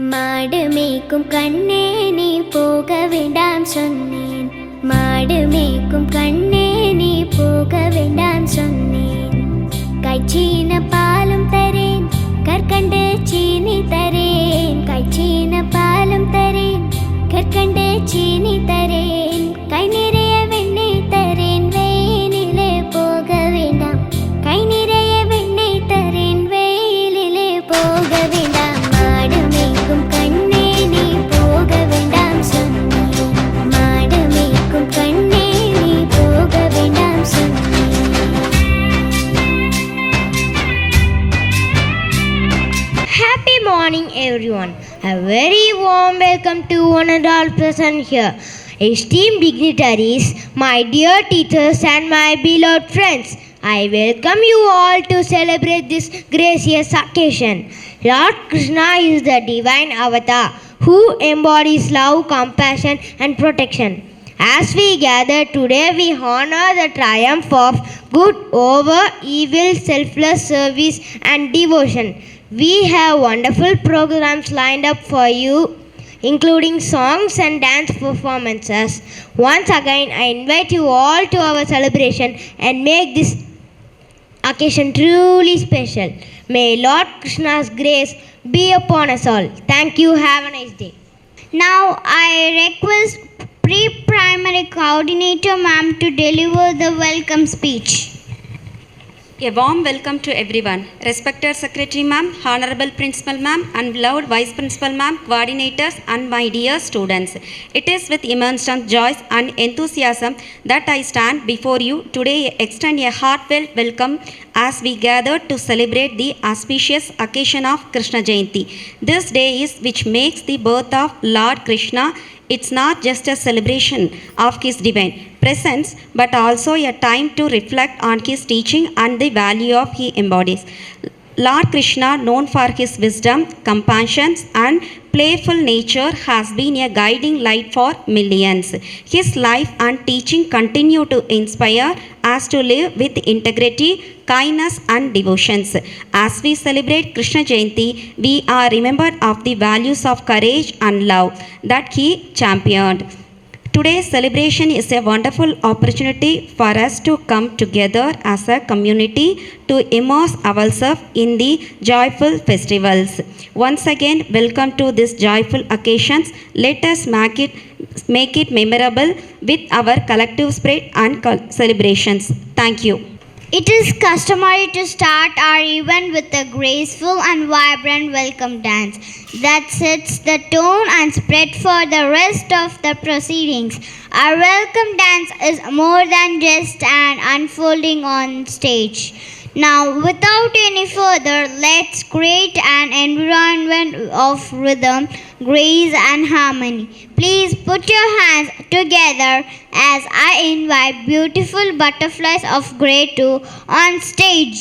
மாடு மேய்க்கும் கண்ணே நீ போக வேண்டாம் சொன்னேன். மாடு மேய்க்கும் கண்ணே நீ போக வேண்டாம் சொன்னேன். கைச்சீன பாலும் தரேன், கற்கண்டு சீனி தரேன். கைச்சீன பாலும் தரேன், கற்கண்டு சீனி தரேன். கை நிறைய வெண்ணெய் தரேன், வெயிலிலே போக வேண்டாம். கை நிறைய வெண்ணெய் தரேன், வெயிலிலே போக வேண்டாம். மாடு மேய்க்கும் கண்ணே நீ போக வேண்டாம் சொன்னேன். மாடு மேய்க்கும் கண்ணே நீ போக வேண்டாம் சொன்னேன். Happy morning everyone. A very warm welcome to one and all present here. Esteemed dignitaries, my dear teachers and my beloved friends, I welcome you all to celebrate this gracious occasion. Lord Krishna is the divine avatar who embodies love, compassion and protection. As we gather today, we honor the triumph of good over evil, selfless service and devotion. We have wonderful programs lined up for you, including songs and dance performances. Once again, I invite you all to our celebration and make this occasion truly special. May Lord Krishna's grace be upon us all. Thank you. Have a nice day. Now I request Pre-Primary Coordinator Ma'am to deliver the welcome speech. A warm welcome to everyone. Respected Secretary Ma'am, Honorable Principal Ma'am, and beloved Vice Principal Ma'am, coordinators and my dear students. It is with immense joy and enthusiasm that I stand before you today extend a heartfelt welcome as we gather to celebrate the auspicious occasion of Krishna Jayanti. This day is which makes the birth of Lord Krishna. It's not just a celebration of his divine presence, but also a time to reflect on his teaching and the value of he embodies. Lord Krishna, known for his wisdom, compassion and playful nature, has been a guiding light for millions. His life and teaching continue to inspire us to live with integrity, kindness and devotions. As we celebrate Krishna Jayanti, we are remembered of the values of courage and love that he championed. Today's celebration is a wonderful opportunity for us to come together as a community to immerse ourselves in the joyful festivals. Once again, welcome to this joyful occasions. Let us make it memorable with our collective spirit and celebrations. Thank you. It is customary to start our event with a graceful and vibrant welcome dance that sets the tone and spread for the rest of the proceedings. Our welcome dance is more than just an unfolding on stage. Now, without any further, let's create an environment of rhythm, grace and harmony. Please put your hands together as I invite beautiful butterflies of grey to on stage.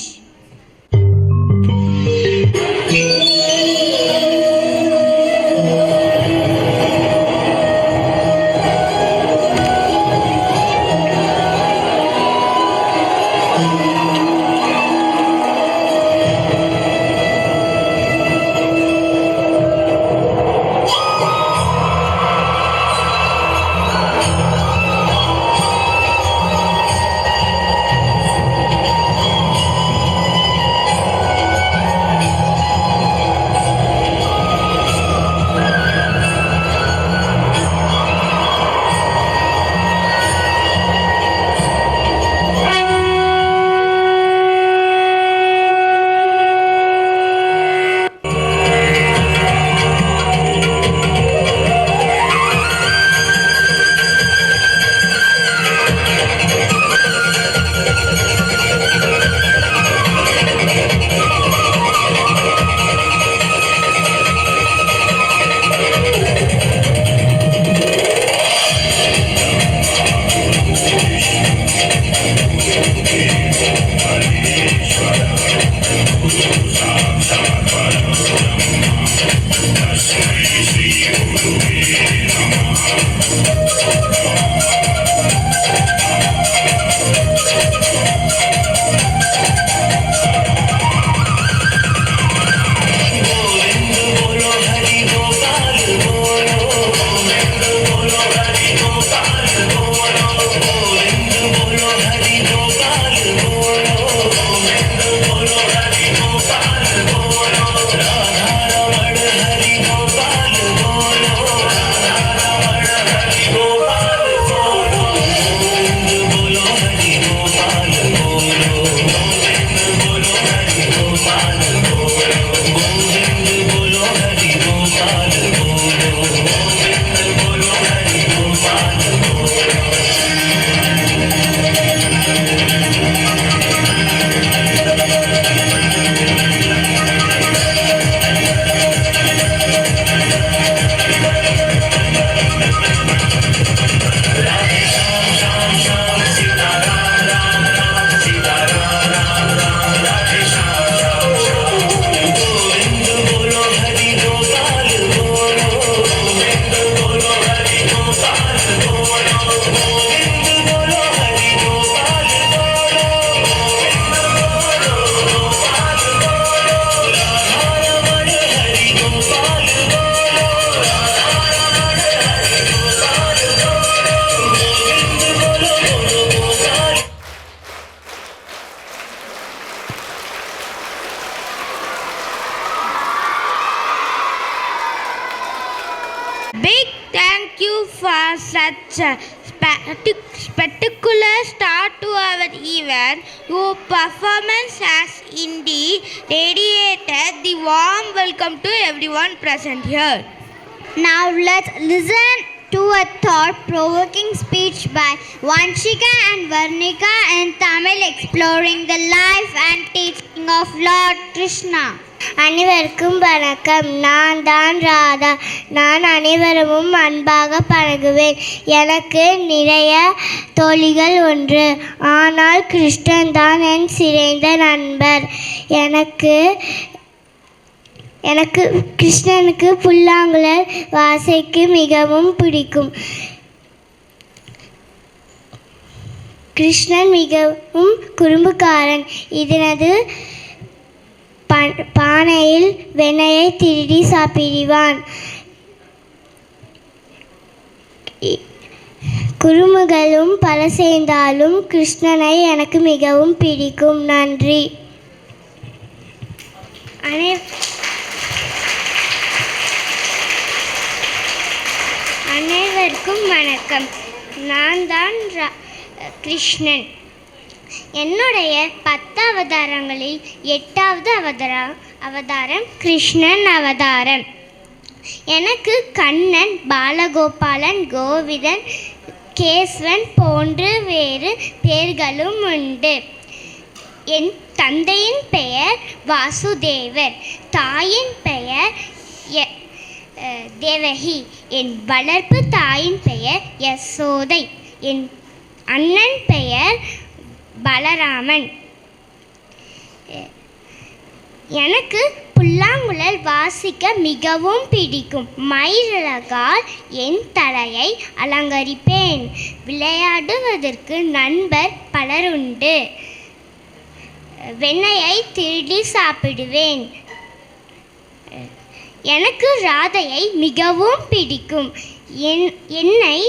such a spectacular start to our event. Your performance has indeed radiated the warm welcome to everyone present here. Now let's listen to a thought-provoking speech by Vanshika and Varnika in Tamil exploring the life and teaching of Lord Krishna. அனைவருக்கும் வணக்கம். நான் தான் ராதா. நான் அனைவரும் அன்பாக பழகுவேன். எனக்கு நிறைய தோழிகள் உண்டு. ஆனால் கிருஷ்ணன் தான் என் சிறந்த நண்பர். எனக்கு கிருஷ்ணனுக்கு புல்லாங்குழல் வாசிக்க மிகவும் பிடிக்கும். கிருஷ்ணன் மிகவும் குறும்புக்காரன். இதனது பானையில் வெண்ணெயை திருடி சாப்பிடுவான். குறும்புகளும் பல சேர்ந்தாலும் கிருஷ்ணனை எனக்கு மிகவும் பிடிக்கும். நன்றி. அனைவருக்கும் வணக்கம். நான் தான் கிருஷ்ணன். என்னுடைய 10 அவதாரங்களில் 8வது அவதாரம் கிருஷ்ணன் அவதாரம். எனக்கு கண்ணன், பாலகோபாலன், கோவிந்தன், கேசவன் போன்ற வேறு பெயர்களும் உண்டு. என் தந்தையின் பெயர் வாசுதேவர், தாயின் பெயர் தேவகி, என் வளர்ப்பு தாயின் பெயர் யசோதை, என் அண்ணன் பெயர் பலராமன். எனக்கு புல்லாங்குழல் வாசிக்க மிகவும் பிடிக்கும். மயிலழகால் என் தலையை அலங்கரிப்பேன். விளையாடுவதற்கு நண்பர் பலருண்டு. வெண்ணெயை திருடி சாப்பிடுவேன். எனக்கு ராதையை மிகவும் பிடிக்கும். என்னை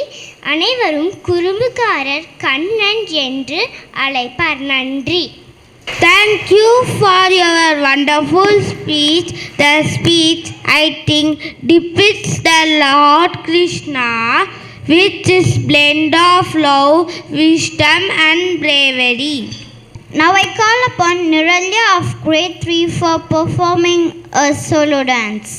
அனைவரும் குறும்புக்காரர் கண்ணன் என்று அழைப்பார். நன்றி. Thank you for your wonderful speech. The speech, I think, depicts the Lord Krishna, which is blend of love, wisdom and bravery. Now I call upon Niralya of grade 3 for performing a solo dance.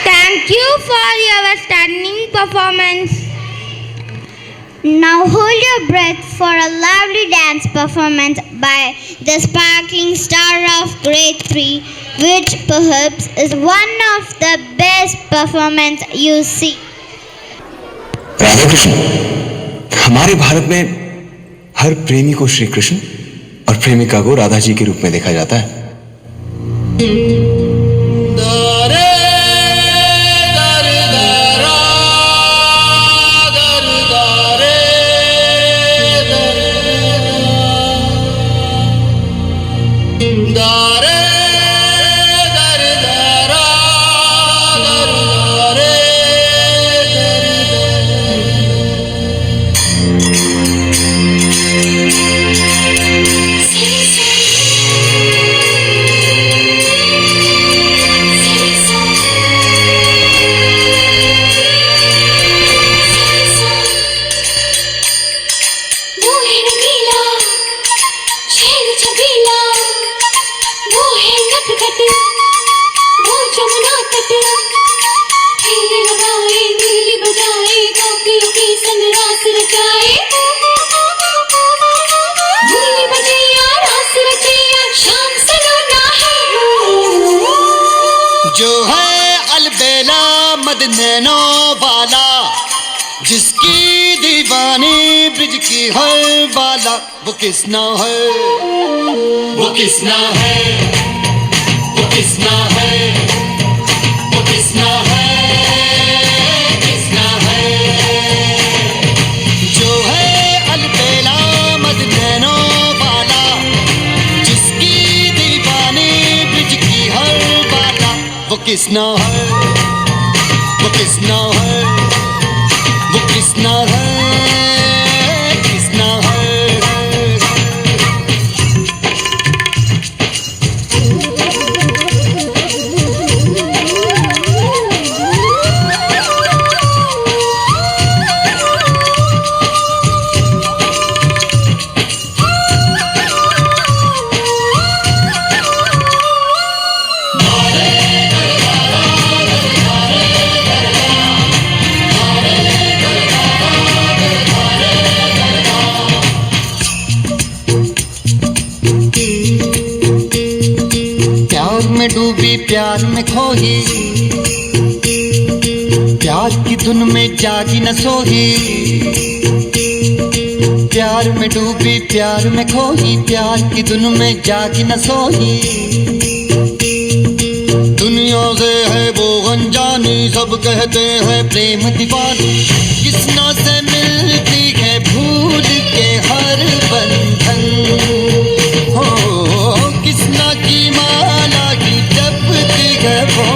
Thank you for your stunning performance. Now hold your breath for a lovely dance performance by the sparkling star of grade 3, which perhaps is one of the best performance you see. Radha Krishna, हमारे भारत में हर प्रेमी को श्री कृष्ण और प्रेमिका को राधा जी के रूप में देखा जाता है। जो है अलबेला मद नैनो वाला, जिसकी दीवानी ब्रिज की है बाला, वो किसना है, वो किसना है, वो किसना है, वो किसना है, किसना है। जो है अलबेला मद नैनो वाला, जिसकी दीवानी ब्रिज की है बाला, वो किसना है, वो किसना है, वो किसना है, किसना है। में डूबी प्यार में खोही, प्यार की धुन में जागी न सोही। प्यार में डूबी प्यार में खोही, प्यार की धुन में जागी न सोही। दुनिया से है वो अनजानी, सब कहते हैं प्रेम दीवानी। किसना से मिलती है भूल के हर बंधन, हो किसना की माला की जपती है वो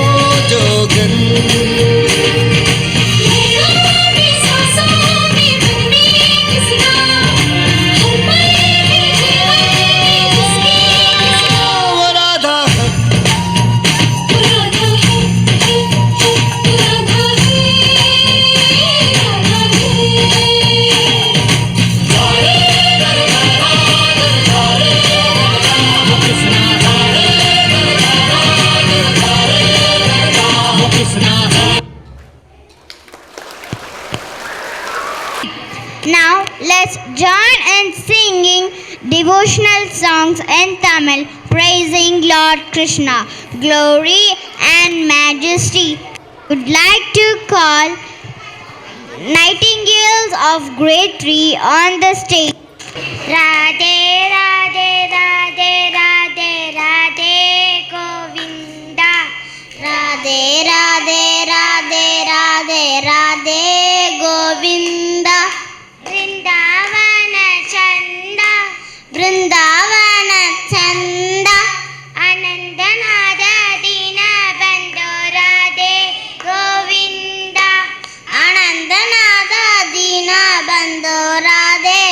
जोगन। Now let's join in singing devotional songs in Tamil praising Lord Krishna, glory and majesty. Would like to call Nightingales of Grade 3 on the stage. Radhe Radhe Radhe Radhe Radhe Govinda, Radhe Radhe Radhe Radhe Radhe Govinda. Vrindavana Chanda, Vrindavana Chanda. Anandanada Dina Bandho Radhe Govinda, Anandanada Dina Bandho Radhe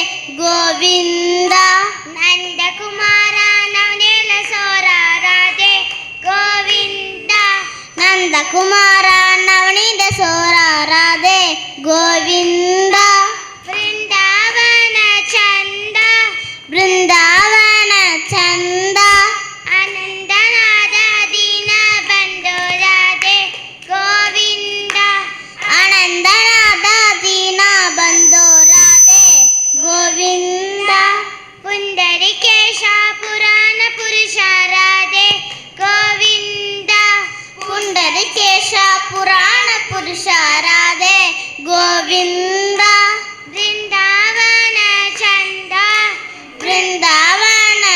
Govinda. Nanda Kumara Navnila Sora Radhe Govinda, Nanda Kumara Navnida Sora Radhe Govinda. Vrindavana Chanda, Vrindavana Chanda. Anandanada Dina Bandho Radhe Govinda, Anandanada Dina Bandho Radhe Govinda. Pundarikesha Purana Purusha Radhe Govinda, Pundarikesha Purana Purusha Radhe Govinda. Vrindavana Chanda, Vrindavana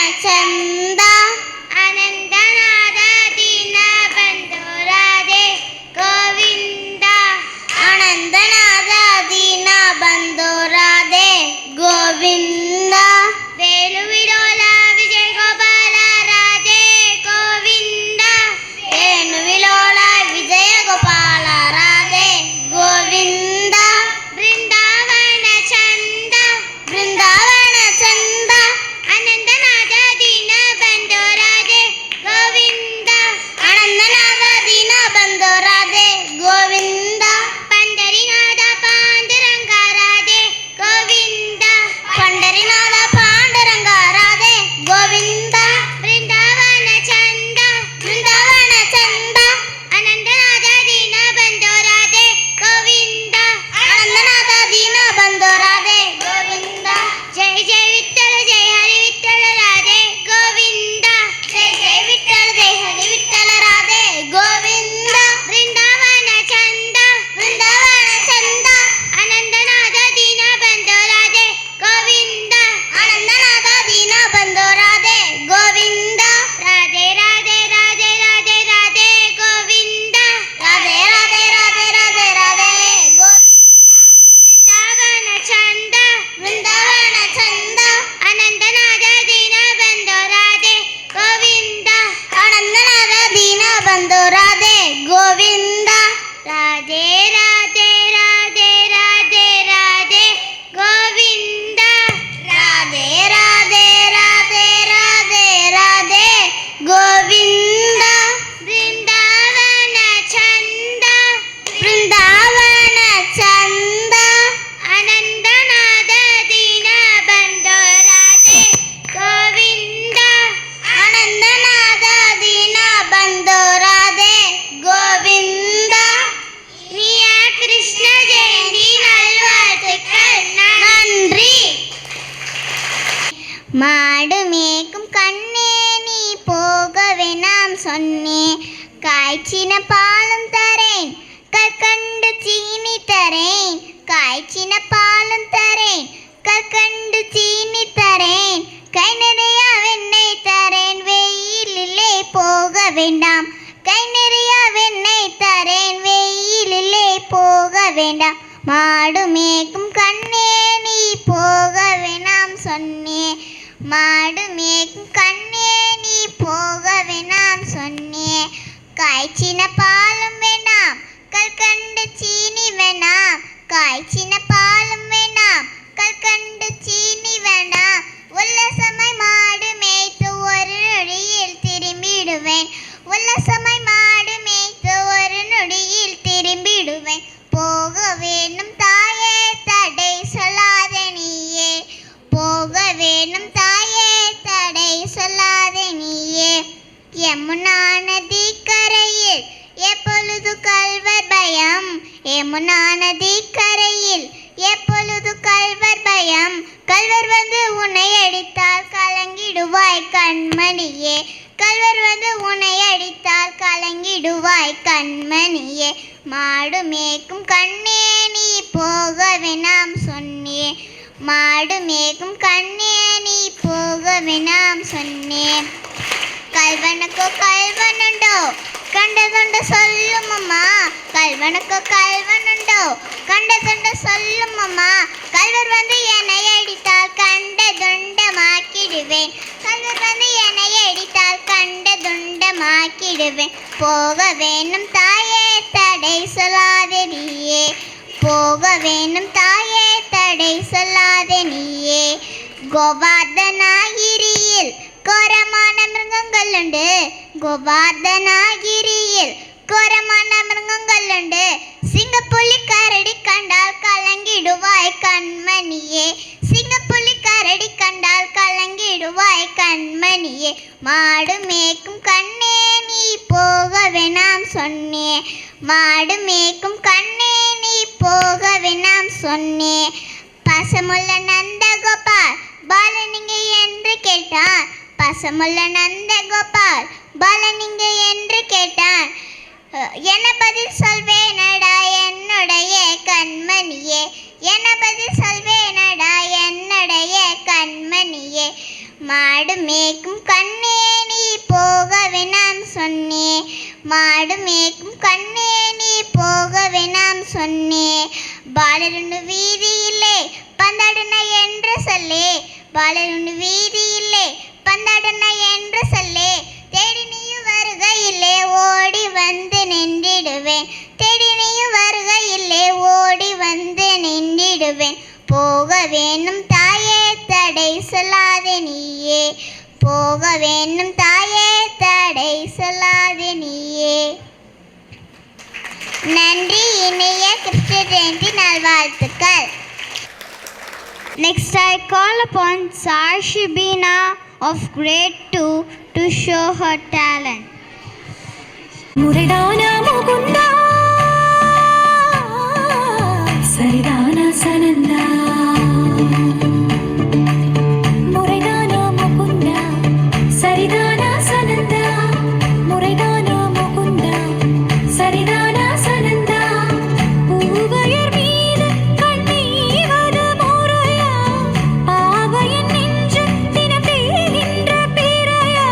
காய்ச்சின பாலும் தரேன் கற்கண்டு சீனி தரேன் காய்ச்சின பாலும் தரேன் கற்கண்டு சீனி தரேன் கை நிறைய வெண்ணெய் தரேன் வெயிலிலே போக வேண்டாம் கை நிறைய வெண்ணெய் தரேன் வெயிலிலே போக வேண்டாம் மாடு மேய்க்கும் கண்ணே நீ போக வேணாம் சொன்னேன் மாடு மேய்க்கும் கண்ணே நீ போக வேணாம் சொன்னேன் காய்ச்சின பாலும் வேணாம் கற்கண்டு சீனி வேணாம் காய்ச்சின பாலும் வேணாம் கற்கண்டு சீனி வேண்டாம் உல்லாசமாய் மாடு மேய்த்து ஒரு நொடியில் திரும்பிடுவேன் உல்லாசமாய் மாடு மேய்த்து ஒரு நொடியில் திரும்பிடுவேன் போக வேணும் தாயே தடை சொல்லாத நீயே போக வேணும் தாயே தடை சொல்லாத நீயே யமுனா நதி கரையில் எப்பொழுது கல்வர் பயம் யமுனா நதி கரையில் எப்பொழுது கல்வர் பயம் கல்வர் வந்து உன்னை அடித்தால் கலங்கிடுவாய் கண்மணியே கல்வர் வந்து உன்னை அடித்தால் கலங்கிடுவாய் கண்மணியே மாடு மேய்க்கும் கண்ணே நீ போக வேணாம் சொன்னேன் மாடு மேய்க்கும் கண்ணே நீ போக வேணாம் சொன்னேன் கல்வனுக்கோ கல்வனுண்டோ கண்டதுண்டு சொல்லும் அம்மா கல்வனுக்கோ கல்வனுண்டோ கண்டதுண்டு சொல்லும் அம்மா கல்வர் வந்து என்னை அடித்தால் கண்டதுண்டமாக்கிடுவேன் கல்வர் வந்து என்னை அடித்தால் கண்டதுண்டமாக்கிடுவேன் போக வேணும் தாயே தடை சொல்லாதே நீயே போக வேணும் தாயே தடை சொல்லாதே நீயே கோவர்தனகிரியில் கோரமான மிருகங்கள் உண்டு கோவர்தனகிரியில் கோரமான மிருகங்கள் உண்டு சிங்கப்புலி கரடி கண்டால் கலங்கிடுவாய் கண்மணியே சிங்கப்புலி கரடி கண்டால் கலங்கிடுவாய் கண்மணியே மாடு மேய்க்கும் கண்ணே நீ போக வேணாம் சொன்னேன் மாடு மேய்க்கும் கண்ணே நீ போக வேணாம் சொன்னேன் பசமுள்ள நந்தகோபால் பாலனிங்க என்று கேட்டான் பசமுள்ள நந்தகோபால் பாலனிங்க என்று கேட்டான் என்ன பதில் சொல்வேனடா என்னுடைய கண்மணியே என்ன பதில் சொல்வேனடா என்னுடைய கண்மணியே மாடு மேய்க்கும் கண்ணே நீ போக வேணாம் சொன்னேன் மாடு மேய்க்கும் கண்ணே நீ போக வேணாம் சொன்னேன் பாலருண்டு வீதியில்லே பந்தாடுன என்று சொல்லே பாலருண்டு வீதியில்லே பந்தாடுன என்று சொல்லே தேடி நீயும் வருகையில்லே ஓடி வந்து நின்றிடுவேன் தேடி நீயும் வருகையில்லே ஓடி வந்து நின்றிடுவேன் போக வேணும் தாயே தடை சொல்லாதே நீயே போக வேணும் தாயே தடை சொல்லாதே நீயே நன்றி இனிய கிருஷ்ண ஜெயந்தி நல்வாழ்த்துக்கள். Next I call upon Sarshibina of grade 2 to show her talent. முரடானா Mukunda சரிதானா சனந்தா முரடானா முகுந்தா சரிதானா சனந்தா முரடானா முகுந்தா சரிதானா சனந்தா பூவையர் மீது கண்ணீவது முறையா பாவையன் நெஞ்சு தினப்பேகின்ற பிறையா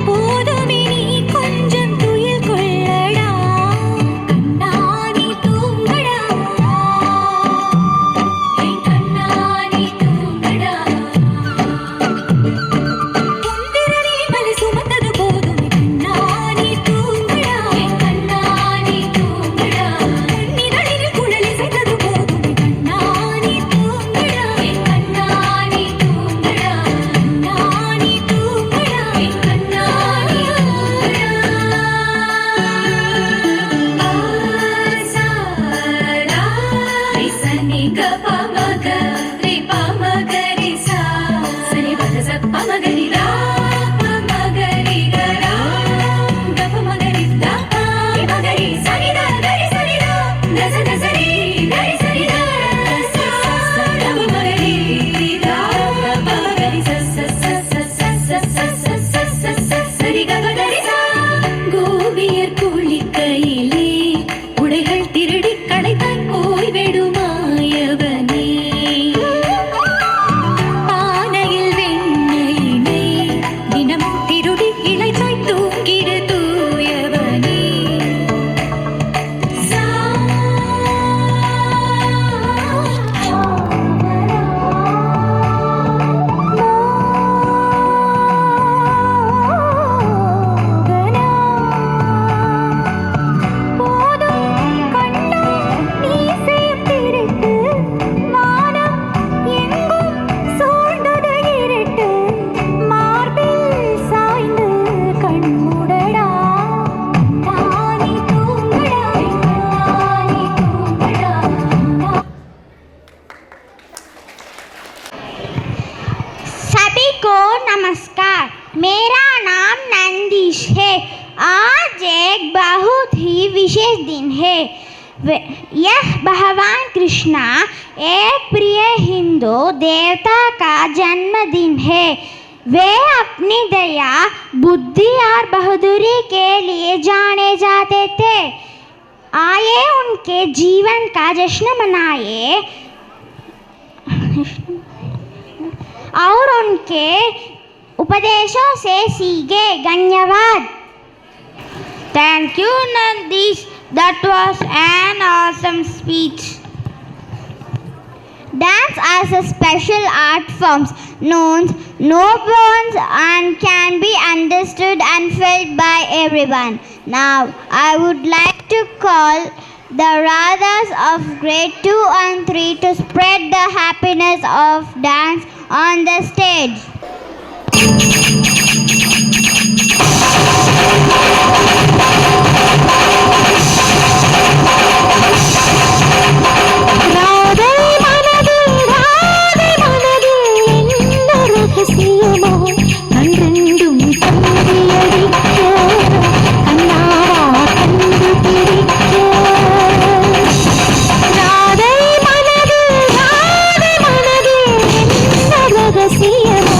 போதுமே நீ கொஞ்சம் துயில் கொள்ளடா ஓவியர் குளிக்கையிலே உடைகள் திருடி களைத்தாய் போய்விடுமாயவனே பானையில் வெண்ணையினை தினமும் திருடி இளைத்தாய் தூங்கிடு தூயவனே सभी को नमस्कार। मेरा नाम नंदीश है। आज एक बहुत ही विशेष दिन है। यह भगवान कृष्णा एक प्रिय हिंदू देवता का जन्मदिन है। वे अपनी दया, बुद्धि और बहादुरी के लिए जाने जाते थे। आइए उनके जीवन का जश्न मनाए और उनके उपदेशों से सीखे। धन्यवाद। Thank you, Nandish. That was an awesome speech. Dance as a special art form knows no bounds and can be understood and felt by everyone. Now, I would like to call the Radhas of grade 2 and 3 to spread the happiness of dance on the stage. ரகசியமோ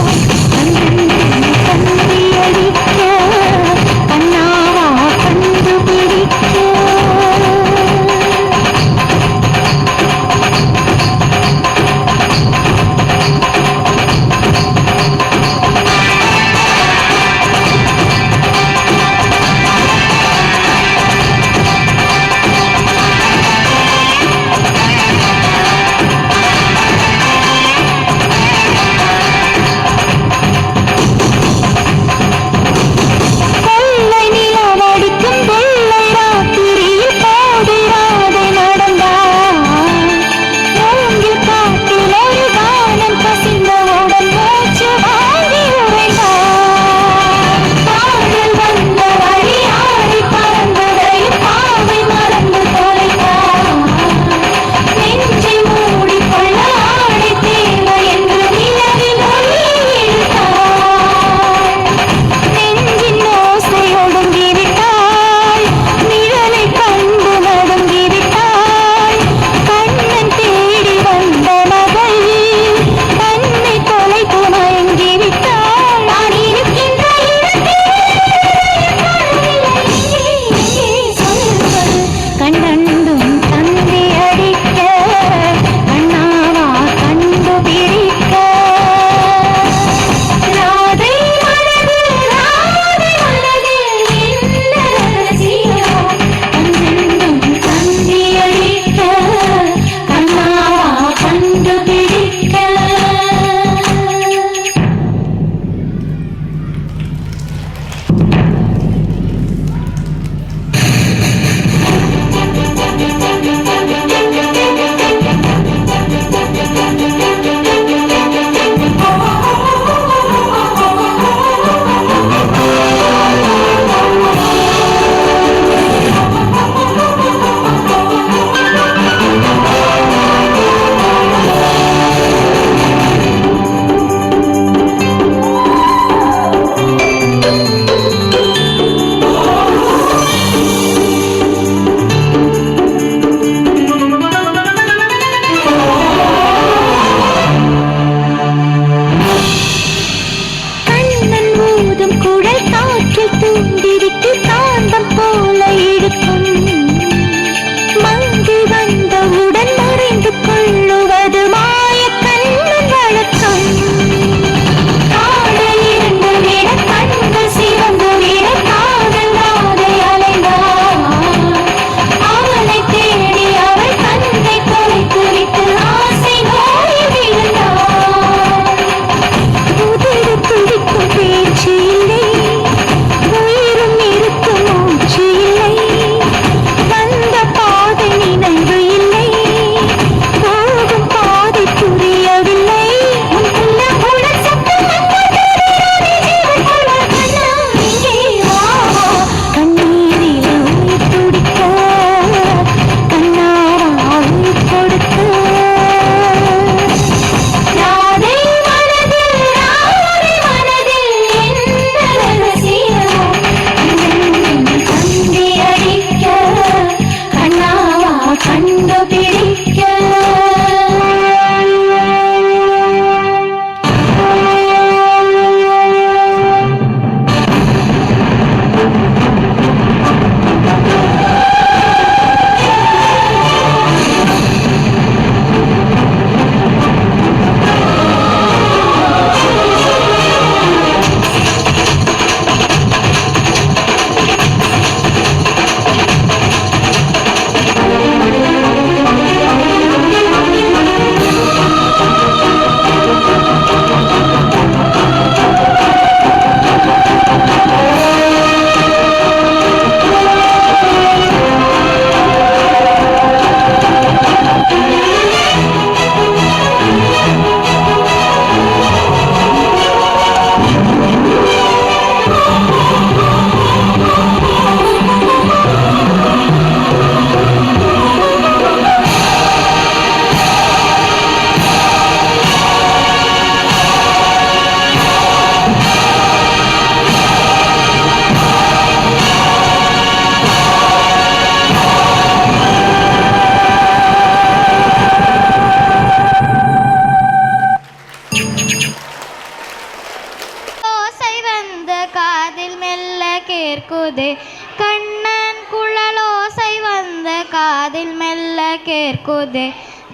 ಕೇರ್ಕೋದೆ.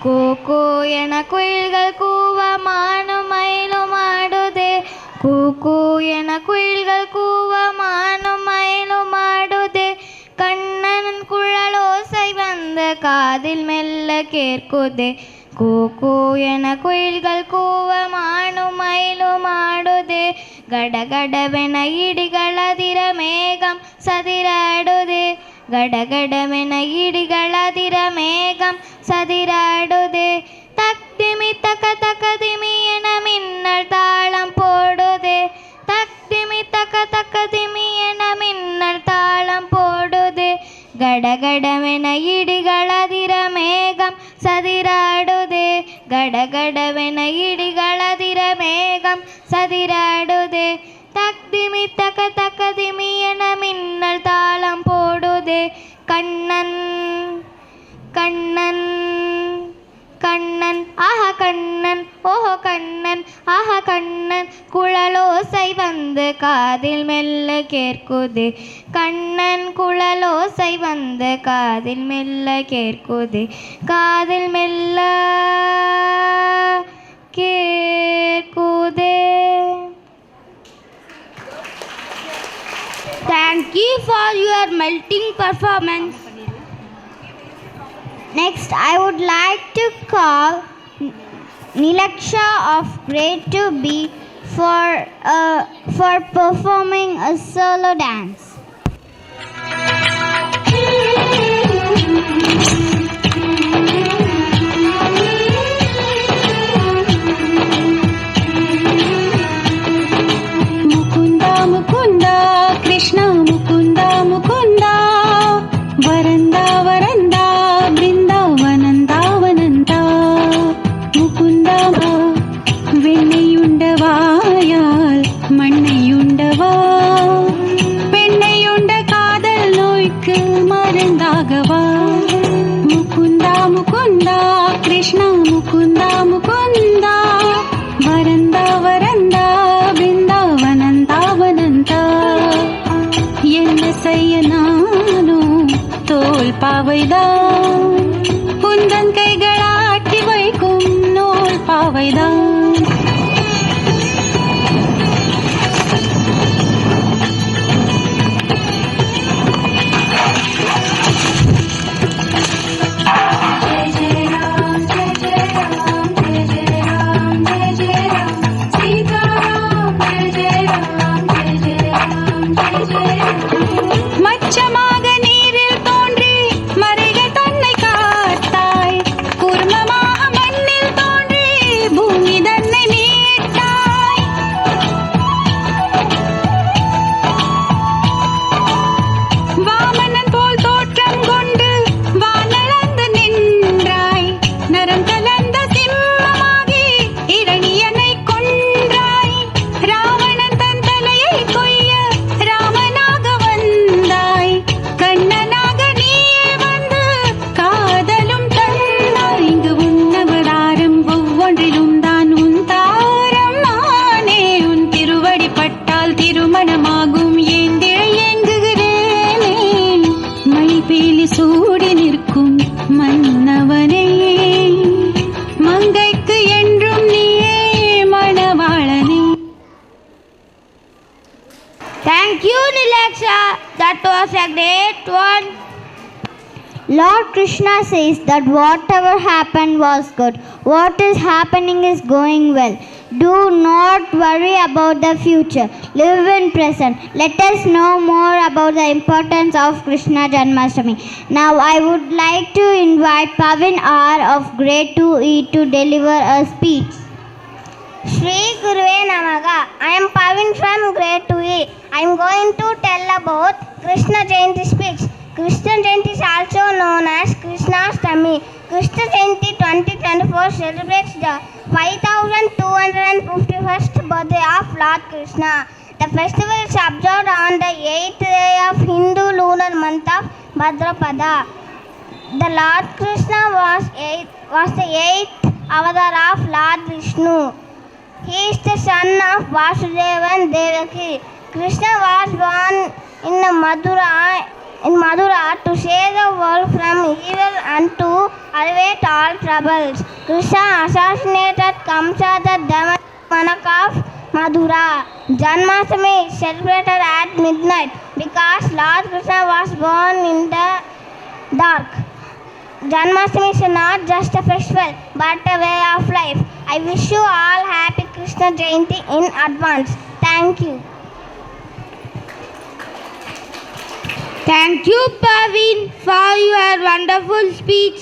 Kuku ಎನ ಕುಯಿಲ್ಗಳು ಕೂವ ಮಾನು mile ಮಾಡುದೆ. Kuku ಎನ ಕುಯಿಲ್ಗಳು ಕೂವ ಮಾನು mile ಮಾಡುದೆ. Kannan குழலோசை வந்த காதில் மெல்ல கேட்குதே. கூக்கு என குயில்கள் கூவ மானும் மயிலும் ஆடுதே. கடகடவென இடிகளதிர மேகம் சதிராடுதே. கடகடவென இடிகளதிர மேகம் சதிராடுதே. தக்திமி தக்க தக்கதிமி என மின்னல் தாளம் போடுதே. தக்திமி தக்க தக்கதிமி என மின்னல் தாளம் போடுதே. கடகடவென இடிகளதிர மேகம் சதிராடுதே. கடகடவென இடிகளதிர மேகம் சதிராடுதே. தக்திமி தக்க தக்கதிமி என மின்னல் தாளம் போடுதே. கண்ணன் கண்ணன் கண்ணன் ஆஹா கண்ணன் ஓஹோ கண்ணன் ஆஹா கண்ணன் குழலோசை வந்து காதில் மெல்ல கேட்குதே. கண்ணன் குழலோசை வந்து காதில் மெல்ல கேட்குதே. காதில் மெல்ல கேட்குதே. Thank you for your melting performance. Next, I would like to call Nilaksha of grade 2B for performing a solo dance. Mukunda Mukunda Krishna Mukunda Mukunda Varanda Varanda Vrindavananda Mukunda வெண்ணையுண்டவாயால் மண்ணையுண்டவா பெண்ணையுண்ட காதல் நோய்க்கு மருந்தாகவா. முகுந்தா முகுந்தா கிருஷ்ணா முகுந்தா முகுந்தா வரந்தா வரந்தா பிருந்தாவனந்தா வனந்தா. என்ன செய்ய நானும் தோல் பாவைதான் உந்தன் கைகளாட்டி வைக்கும் நூல் பாவைதான். மச்சமாக நீரில் தோன்றி மறைகள் தன்னை காத்தாய். கூர்மமாக மண்ணில் தோன்றி பூமி தன்னை மீட்டாய். வாமனன் போல் தோற்றம் கொண்டு வானளந்து நின்றாய். நரம் கலந்த சிம்மமாகி இரணியனை கொன்றாய். ராவணன் தன் தலையை கொய்ய ராமனாக வந்தாய். கண்ணனாக நீயே வந்து காதலும் தந்தாய். இங்கு உன்னவதாரம் ஒவ்வொன்றிலும் தான் உன் தாரம் நானே. உன் திருவடி பட்டால் திருமணமாகும் ஏந்திழை ஏங்குகிறேனே. மைபேலி சூடி நிற்கும் மன்னவனே மங்கைக்கு என்றும் நீயே மணவாளனே. Thank you, Nilaksha. That was a great one. Lord Krishna says that whatever happened was good. What is happening is going well. Do not worry about the future. Live in present. Let us know more about the importance of Krishna Janmashtami. Now I would like to invite Pavin R of grade 2E to deliver a speech. Shri Guruve Namaga. I am Pavin from grade 2E. I am going to tell about Krishna Jayanti speech. Krishna Jayanti is also known as Krishnashtami. Krishna Jayanti 2024 celebrates the 5251st birthday of Lord Krishna. The festival is observed on the 8th day of Hindu lunar month of Bhadrapada. The Lord Krishna was the 8th avatar of Lord Vishnu. He is the son of Vasudeva and Devaki. Krishna was born in Mathura in Madura to save the world from evil and to alleviate all troubles. Krishna assassinated Kamsa, the demon monarch of Madura. Janmashtami is celebrated at midnight because Lord Krishna was born in the dark. Janmashtami is not just a festival but a way of life. I wish you all happy Krishna Jayanti in advance. Thank you. Thank you, Pavin, for your wonderful speech.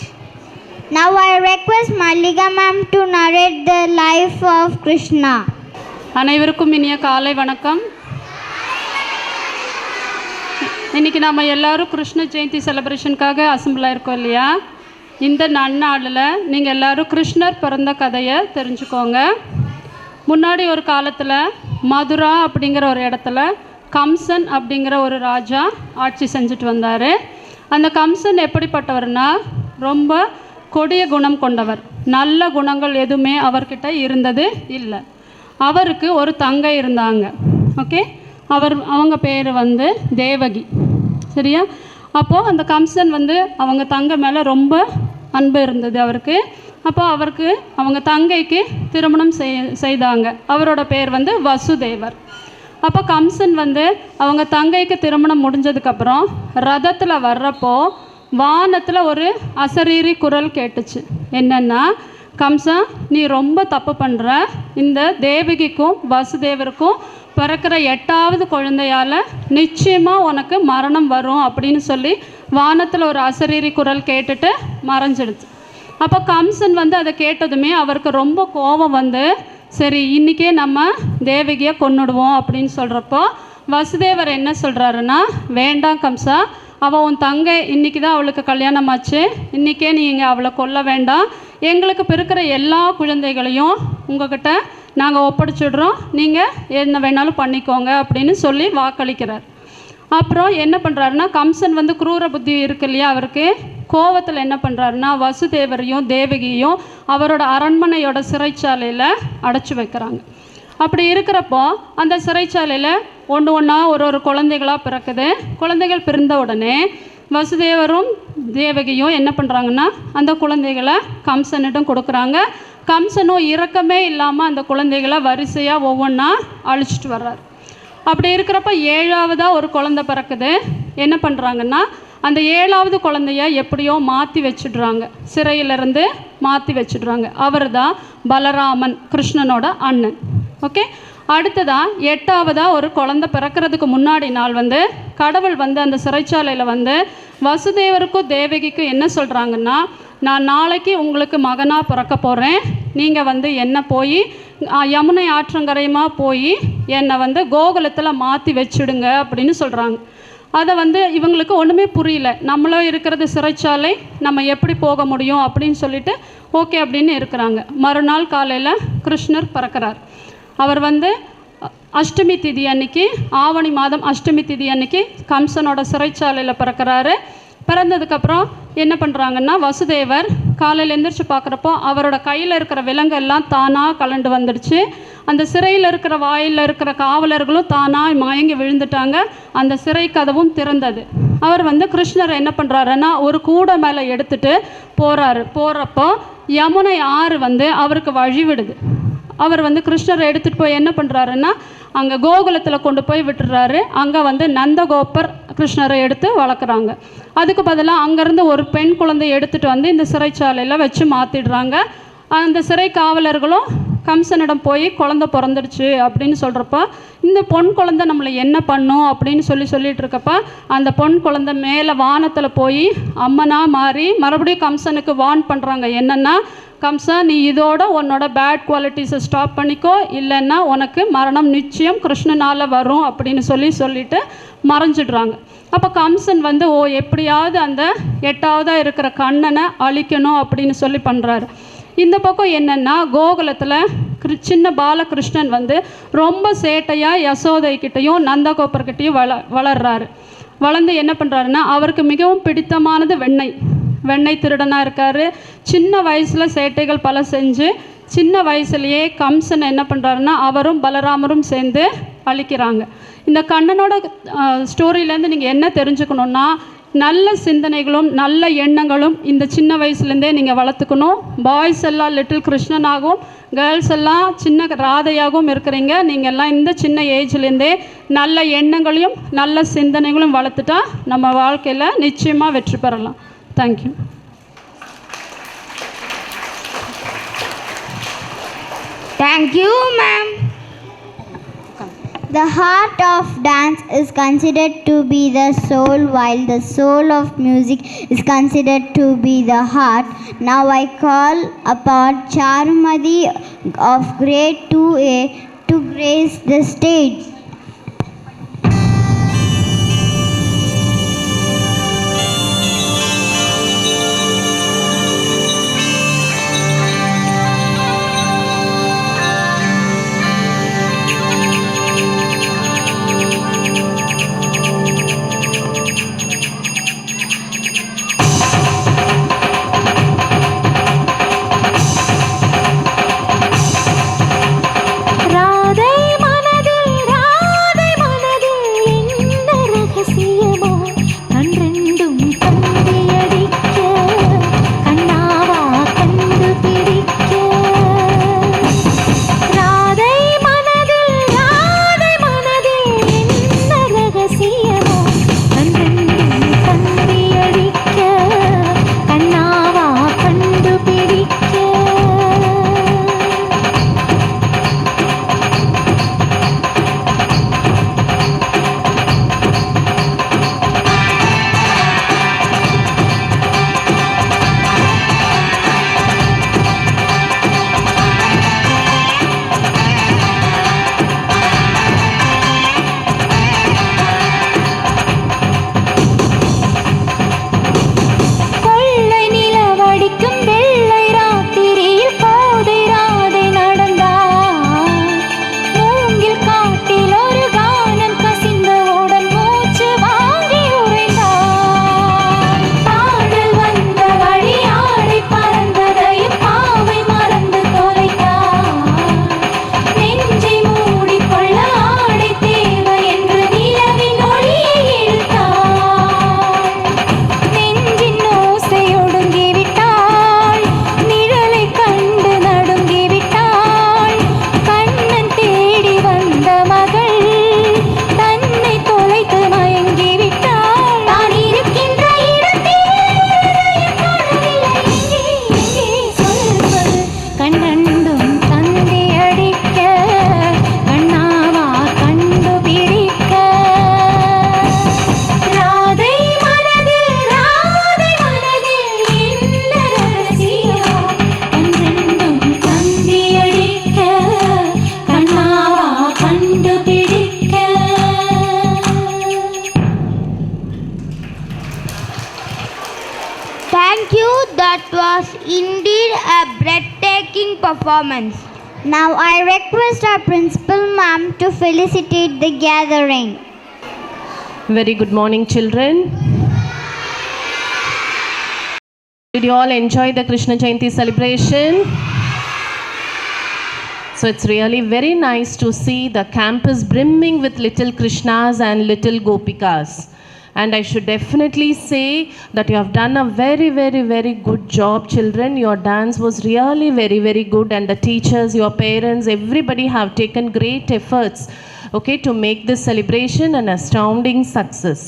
Now I request Mallika ma'am to narrate the life of Krishna. அனைவருக்கும் இனிய காலை வணக்கம். இன்றைக்கி நம்ம எல்லோரும் கிருஷ்ண ஜெயந்தி செலிப்ரேஷனுக்காக அசம்பிளாக இருக்கோம் இல்லையா? இந்த நன்னாளில் நீங்கள் எல்லோரும் கிருஷ்ணர் பிறந்த கதையை தெரிஞ்சுக்கோங்க. முன்னாடி ஒரு காலத்தில் மதுரா அப்படிங்கிற ஒரு இடத்துல கம்சன் அப்படிங்கிற ஒரு ராஜா ஆட்சி செஞ்சுட்டு வந்தார். அந்த கம்சன் எப்படிப்பட்டவர்னா ரொம்ப கொடிய குணம் கொண்டவர். நல்ல குணங்கள் எதுவுமே அவர்கிட்ட இருந்தது இல்லை. அவருக்கு ஒரு தங்கை இருந்தாங்க. ஓகே, அவங்க பேர் வந்து தேவகி. சரியா? அப்போது அந்த கம்சன் வந்து அவங்க தங்கை மேலே ரொம்ப அன்பு இருந்தது அவருக்கு. அப்போ அவருக்கு அவங்க தங்கைக்கு திருமணம் செய்தாங்க. அவரோட பேர் வந்து வசுதேவர். அப்போ கம்சன் வந்து அவங்க தங்கைக்கு திருமணம் முடிஞ்சதுக்கப்புறம் ரதத்தில் வர்றப்போ வானத்தில் ஒரு அசரீரி குரல் கேட்டுச்சு. என்னென்னா, கம்சா, நீ ரொம்ப தப்பு பண்ணுற. இந்த தேவகிக்கும் வசுதேவருக்கும் பிறக்கிற 8வது குழந்தையால் நிச்சயமாக உனக்கு மரணம் வரும் அப்படின்னு சொல்லி வானத்தில் ஒரு அசரீரி குரல் கேட்டுட்டு மறைஞ்சிடுச்சு. அப்போ கம்சன் வந்து அதை கேட்டதுமே அவருக்கு ரொம்ப கோபம் வந்து, சரி இன்றைக்கே நம்ம தேவகியை கொன்னுடுவோம் அப்படின்னு சொல்கிறப்போ வசுதேவர் என்ன சொல்கிறாருன்னா, வேண்டாம் கம்சா, அவள் உன் தங்கை, இன்றைக்கி தான் அவளுக்கு கல்யாணம் ஆச்சு, இன்றைக்கே நீங்கள் அவளை கொல்ல வேண்டாம், எங்களுக்கு பிறக்கிற எல்லா குழந்தைகளையும் உங்கள்கிட்ட நாங்கள் ஒப்படைச்சிடுறோம், நீங்கள் என்ன வேணாலும் பண்ணிக்கோங்க அப்படின்னு சொல்லி வாக்களிக்கிறார். அப்புறம் என்ன பண்ணுறாருன்னா, கம்சன் வந்து குரூர புத்தி இருக்கு இல்லையா, அவருக்கு கோவத்தில் என்ன பண்ணுறாருன்னா வசுதேவரையும் தேவகியையும் அவரோட அரண்மனையோட சிறைச்சாலையில் அடைச்சி வைக்கிறாங்க. அப்படி இருக்கிறப்போ அந்த சிறைச்சாலையில் ஒன்று ஒன்றா ஒரு குழந்தைகளாக பிறக்குது. குழந்தைகள் பிறந்த உடனே வசுதேவரும் தேவகியும் என்ன பண்ணுறாங்கன்னா அந்த குழந்தைகளை கம்சனிடம் கொடுக்குறாங்க. கம்சனும் இரக்கமே இல்லாமல் அந்த குழந்தைகளை வரிசையாக ஒவ்வொன்றா அழிச்சிட்டு வர்றார். அப்படி இருக்கிறப்ப 7வதாக ஒரு குழந்தை பிறக்குது. என்ன பண்ணுறாங்கன்னா, அந்த 7வது குழந்தைய எப்படியோ மாற்றி வச்சிடுறாங்க, சிறையிலேருந்து மாற்றி வச்சிடுறாங்க. அவர் தான் பலராமன், கிருஷ்ணனோட அண்ணன். ஓகே, அடுத்ததாக 8வதாக ஒரு குழந்தை பிறக்கிறதுக்கு முன்னாடி நாள் வந்து கடவுள் வந்து அந்த சிறைச்சாலையில் வந்து வசுதேவருக்கும் தேவகிக்கும் என்ன சொல்கிறாங்கன்னா, நான் நாளைக்கு உங்களுக்கு மகனாக பிறக்க போகிறேன், நீங்கள் வந்து என்னை போய் யமுனை ஆற்றங்கரையுமா போய் என்னை வந்து கோகுலத்தில் மாற்றி வச்சுடுங்க அப்படின்னு சொல்கிறாங்க. அதை வந்து இவங்களுக்கு ஒன்றுமே புரியல. நம்மளும் இருக்கிறது சிறைச்சாலை, நம்ம எப்படி போக முடியும் அப்படின்னு சொல்லிட்டு ஓகே அப்படின்னு இருக்கிறாங்க. மறுநாள் காலையில் கிருஷ்ணர் பிறக்கிறார். அவர் வந்து அஷ்டமி திதி அன்னைக்கு, ஆவணி மாதம் அஷ்டமி திதி அன்னைக்கு கம்சனோட சிறைச்சாலையில் பிறக்கிறாரு. பிறந்ததுக்கப்புறம் என்ன பண்ணுறாங்கன்னா, வசுதேவர் காலையில் எந்திரிச்சு பார்க்குறப்போ அவரோட கையில் இருக்கிற விலங்கு எல்லாம் தானாக கலண்டு வந்துடுச்சு. அந்த சிறையில் இருக்கிற வாயில் இருக்கிற காவலர்களும் தானாக மயங்கி விழுந்துட்டாங்க. அந்த சிறை கதவும் திறந்தது. அவர் வந்து கிருஷ்ணர் என்ன பண்ணுறாருன்னா ஒரு கூடை மேலே எடுத்துகிட்டு போகிறப்போ யமுனை ஆறு வந்து அவருக்கு வழிவிடுது. அவர் வந்து கிருஷ்ணரை எடுத்துகிட்டு போய் என்ன பண்ணுறாருன்னா அங்கே கோகுலத்தில் கொண்டு போய் விட்டுறாரு. அங்கே வந்து நந்தகோபர் கிருஷ்ணரை எடுத்து வளர்க்குறாங்க. அதுக்கு பதிலாக அங்கேருந்து ஒரு பெண் குழந்தையை எடுத்துகிட்டு வந்து இந்த சிறைச்சாலையில் வச்சு மாற்றிடுறாங்க. அந்த சிறை காவலர்களும் கம்சனிடம் போய் குழந்தை பிறந்துடுச்சு அப்படின்னு சொல்கிறப்ப, இந்த பொன் குழந்தை நம்மளை என்ன பண்ணும் அப்படின்னு சொல்லிட்டு இருக்கப்ப, அந்த பொன் குழந்தை மேலே வானத்தில் போய் அம்மனாக மாறி மறுபடியும் கம்சனுக்கு வார்ன் பண்ணுறாங்க. என்னென்னா, கம்சா, நீ இதோட உன்னோட பேட் குவாலிட்டிஸை ஸ்டாப் பண்ணிக்கோ, இல்லைன்னா உனக்கு மரணம் நிச்சயம் கிருஷ்ணனால் வரும் அப்படின்னு சொல்லிட்டு மறைஞ்சிடுறாங்க. அப்போ கம்சன் வந்து எப்படியாவது அந்த 8வதாக இருக்கிற கண்ணனை அழிக்கணும் அப்படின்னு சொல்லி பண்ணுறாரு. இந்த பக்கம் என்னென்னா, கோகுலத்தில் சின்ன பாலகிருஷ்ணன் வந்து ரொம்ப சேட்டையாக யசோதைக்கிட்டையும் நந்தகோபர்கிட்டையும் வளர்றாரு. வளர்ந்து என்ன பண்ணுறாருன்னா, அவருக்கு மிகவும் பிடித்தமானது வெண்ணெய் திருடனாக இருக்கார். சின்ன வயசில் சேட்டைகள் பல செஞ்சு சின்ன வயசுலேயே கம்சன் என்ன பண்ணுறாருன்னா அவரும் பலராமரும் சேர்ந்து அளிக்கிறாங்க. இந்த கண்ணனோட ஸ்டோரியிலேருந்து நீங்கள் என்ன தெரிஞ்சுக்கணுன்னா, நல்ல சிந்தனைகளும் நல்ல எண்ணங்களும் இந்த சின்ன வயசுலேருந்தே நீங்கள் வளர்த்துக்கணும். பாய்ஸ் எல்லாம் லிட்டில் கிருஷ்ணனாகவும் கேர்ள்ஸ் எல்லாம் சின்ன ராதையாகவும் இருக்கிறீங்க. நீங்கள் எல்லாம் இந்த சின்ன ஏஜ்லேருந்தே நல்ல எண்ணங்களையும் நல்ல சிந்தனைகளும் வளர்த்துட்டா நம்ம வாழ்க்கையில் நிச்சயமாக வெற்றி பெறலாம். Thank you. Thank you, ma'am. The heart of dance is considered to be the soul, while the soul of music is considered to be the heart. Now I call upon Charumadi of grade 2A to grace the stage. Thank you. That was indeed a breathtaking performance. Now I request our principal ma'am to felicitate the gathering. Very good morning, children. Did you all enjoy the Krishna Jayanti celebration? So it's really very nice to see the campus brimming with little Krishnas and little Gopikas. And I should definitely say that you have done a very, very, very good job, children. Your dance was really very, very good, and the teachers, your parents, everybody have taken great efforts, okay, to make this celebration an astounding success.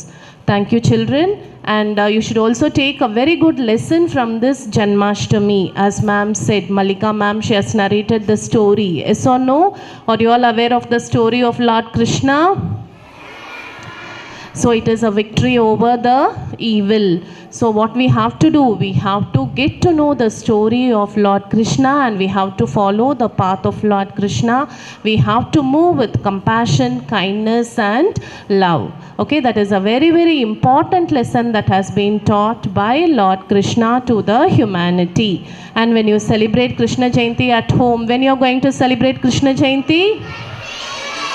Thank you, children. And you should also take a very good lesson from this Janmashtami. As ma'am said, Malika ma'am, she has narrated the story. Yes or no? Are you all aware of the story of Lord Krishna? So it is a victory over the evil. So what we have to do, we have to get to know the story of Lord Krishna, and we have to follow the path of Lord Krishna. We have to move with compassion, kindness and love. Okay, that is a very, very important lesson that has been taught by Lord Krishna to the humanity. And when you celebrate Krishna Jayanti at home, when you are going to celebrate Krishna Jayanti?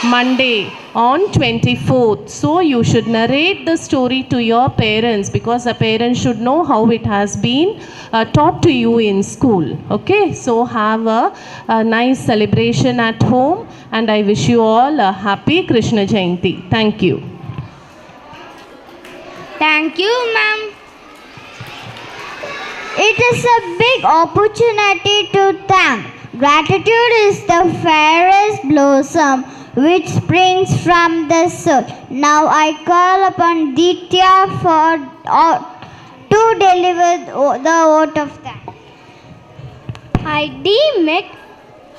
Monday on 24th. So you should narrate the story to your parents because the parents should know how it has been taught to you in school. Okay, so have a nice celebration at home, and I wish you all a happy Krishna Jayanti. Thank you. Thank you, ma'am. It is a big opportunity to thank. Gratitude is the fairest blossom which springs from the soul. Now I call upon Ditya to deliver the vote of thanks. I deem it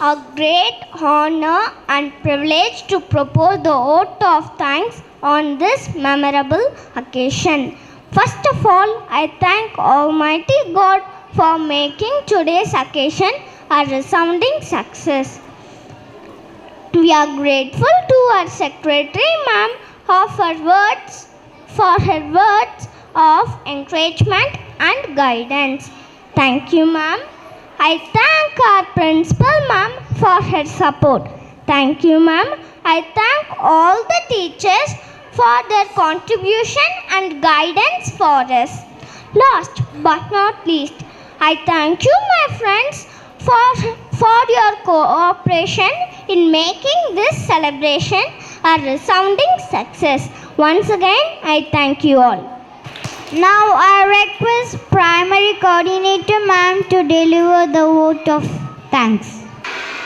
a great honor and privilege to propose the vote of thanks on this memorable occasion. First of all, I thank Almighty God for making today's occasion a resounding success. We are grateful to our Secretary Ma'am for her words of encouragement and guidance. Thank you, Ma'am. I thank our Principal Ma'am for her support. Thank you, Ma'am. I thank all the teachers for their contribution and guidance for us. Last but not least, I thank you, my friends, for your cooperation in making this celebration a resounding success. Once again, I thank you all. Now I request Primary Coordinator Ma'am to deliver the vote of thanks.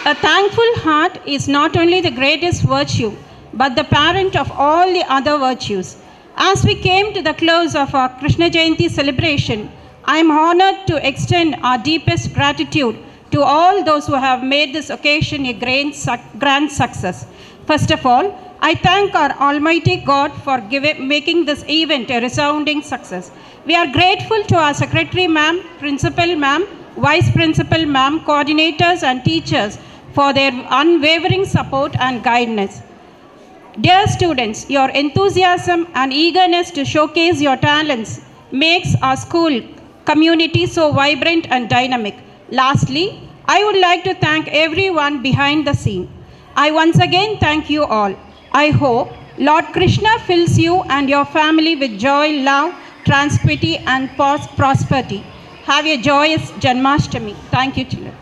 A thankful heart is not only the greatest virtue, but the parent of all the other virtues. As we came to the close of our Krishna Jayanti celebration, I am honored to extend our deepest gratitude to all those who have made this occasion a grand success. First of all, I thank our Almighty God for making this event a resounding success. We are grateful to our Secretary Ma'am, Principal Ma'am, Vice Principal Ma'am, coordinators and teachers for their unwavering support and guidance. Dear students, your enthusiasm and eagerness to showcase your talents makes our school community so vibrant and dynamic. Lastly, I would like to thank everyone behind the scene. I once again thank you all. I hope Lord Krishna fills you and your family with joy, love, tranquility and prosperity. Have a joyous Janmashtami. Thank you, children.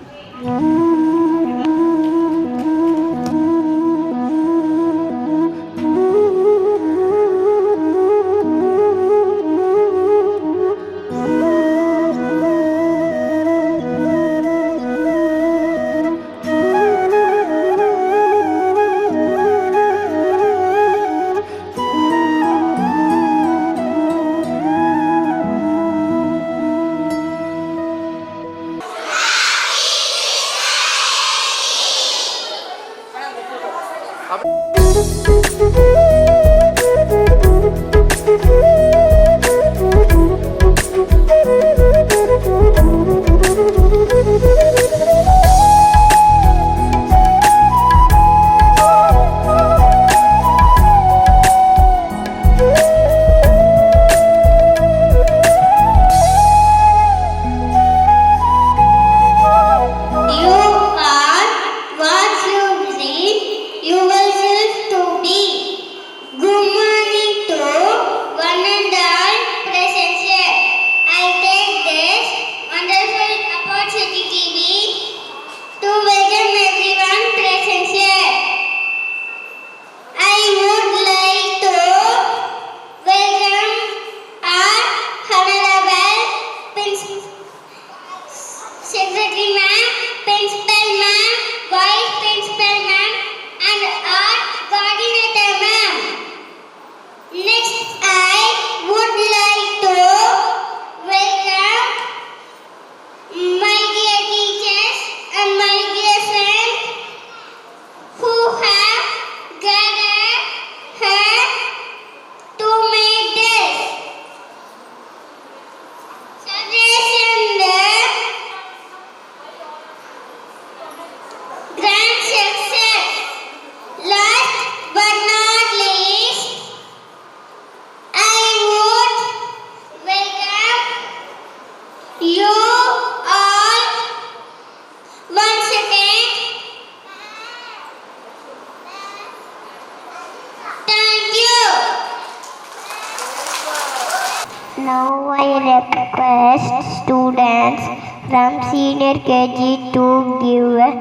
request students from senior KG to give a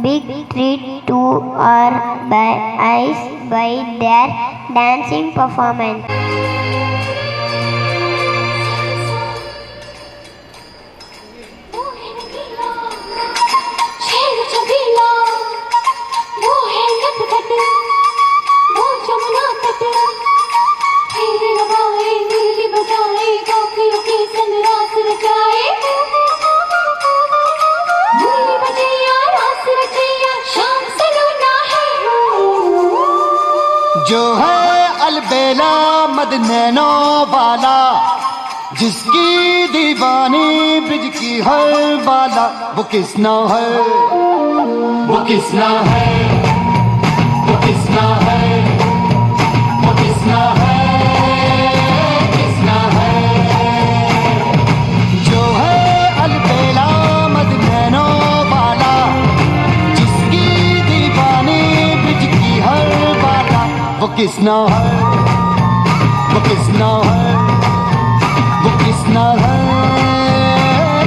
big treat to our eyes by their dancing performance. जो है अलबेला मद nano वाला, जिसकी दीवानी bridge की हर बाला, वो किसना है, वो किसना है, वो किसना है, वो किसना है, किसना है। जो है अलबेला मद नैनो वाला, जिसकी दीवानी ब्रिज की हर बाला, वो किसना है, वो किसना है, वो किसना है,